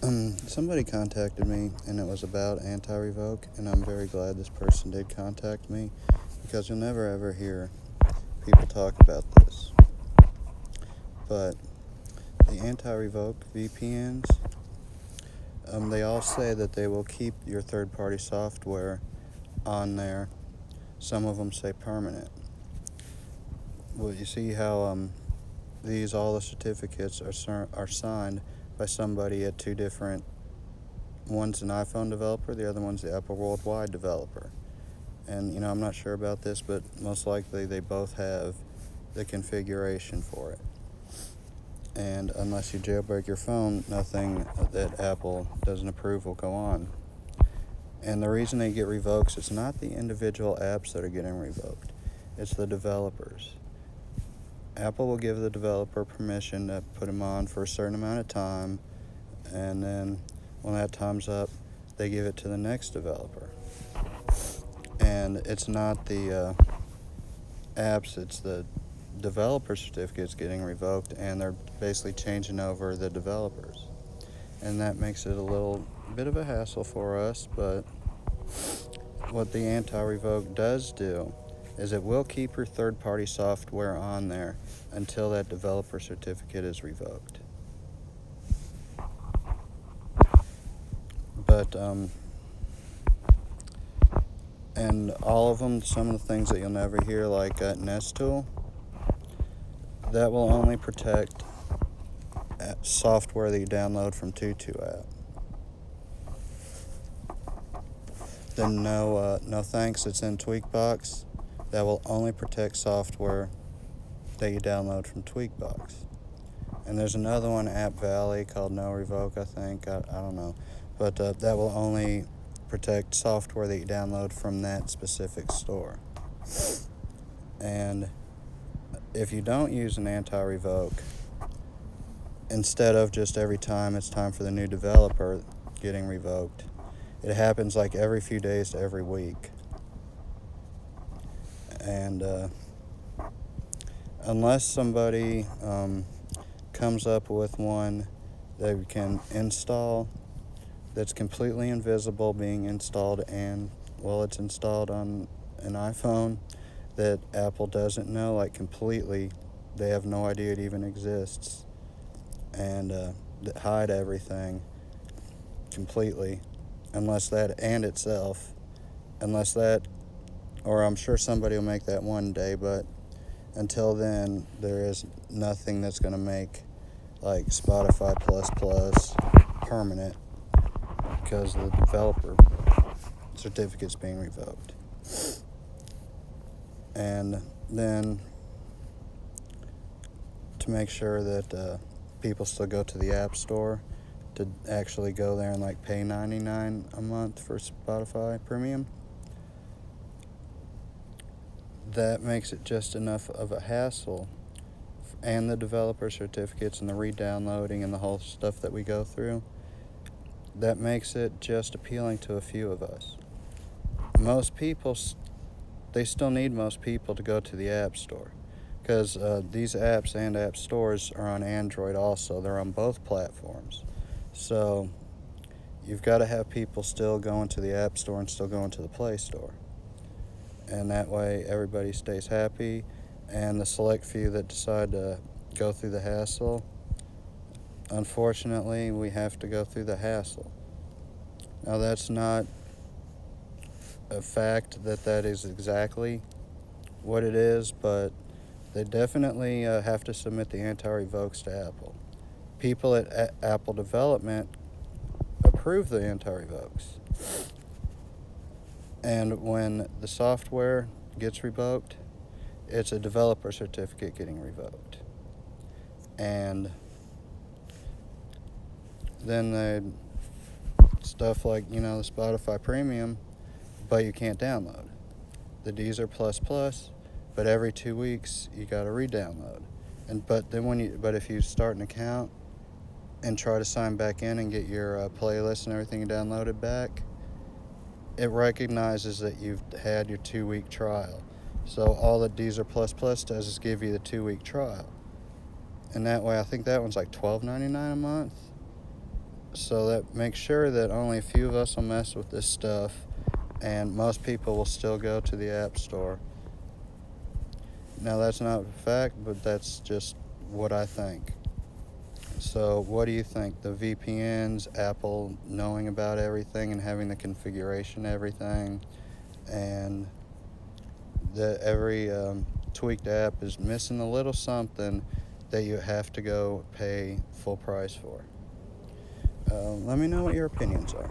Somebody contacted me, and it was about Antirevoke, and I'm very glad this person did contact me, because you'll never ever hear people talk about this. But the Antirevoke VPNs, they all say that they will keep your third-party software on there. Some of them say permanent. Well, you see how all the certificates are signed by somebody at two different. One's an iPhone developer, the other one's the Apple Worldwide developer. And I'm not sure about this, but most likely they both have the configuration for it. And unless you jailbreak your phone, nothing that Apple doesn't approve will go on. And the reason they get revoked, it's not the individual apps that are getting revoked. It's the developers. Apple will give the developer permission to put them on for a certain amount of time, and then when that time's up, they give it to the next developer. And it's not the apps, it's the developer certificates getting revoked, and they're basically changing over the developers. And that makes it a little bit of a hassle for us, but what the Antirevoke does do is it will keep your third-party software on there until that developer certificate is revoked. But and all of them, some of the things that you'll never hear, like Nest Tool, that will only protect software that you download from Tutu app. Then no thanks, it's in Tweakbox. That will only protect software that you download from Tweakbox. And there's another one, App Valley, called No Revoke, I think. I don't know. But that will only protect software that you download from that specific store. And if you don't use an Antirevoke, instead of just every time it's time for the new developer getting revoked, it happens like every few days to every week. And unless somebody comes up with one that we can install that's completely invisible being installed, and it's installed on an iPhone that Apple doesn't know, like completely, they have no idea it even exists, and that hide everything completely, unless that, and itself, unless that, or I'm sure somebody will make that one day, but until then, there is nothing that's going to make like Spotify ++ permanent, because the developer certificate's being revoked. And then to make sure that people still go to the App Store, to actually go there and like pay $99 a month for Spotify Premium, that makes it just enough of a hassle, and the developer certificates and the re-downloading and the whole stuff that we go through, that makes it just appealing to a few of us. Most people, they still need most people to go to the App Store, because these apps and app stores are on Android also. They're on both platforms. So you've got to have people still going to the App Store and still going to the Play Store. And that way everybody stays happy, and the select few that decide to go through the hassle, unfortunately, we have to go through the hassle. Now, that's not a fact that is exactly what it is, but they definitely have to submit the anti-revokes to Apple. People at Apple development approve the anti-revokes. And when the software gets revoked, it's a developer certificate getting revoked. And then the stuff like, the Spotify Premium, but you can't download. The Deezer ++, but every 2 weeks you got to re-download. But if you start an account and try to sign back in and get your playlist and everything downloaded back, it recognizes that you've had your 2-week trial. So all that Deezer ++ does is give you the 2-week trial. And that way, I think that one's like $12.99 a month. so that makes sure that only a few of us will mess with this stuff, and most people will still go to the App Store. Now, that's not a fact, but that's just what I think. So what do you think? The VPNs, Apple knowing about everything and having the configuration, everything, and that every tweaked app is missing a little something that you have to go pay full price for. Let me know what your opinions are.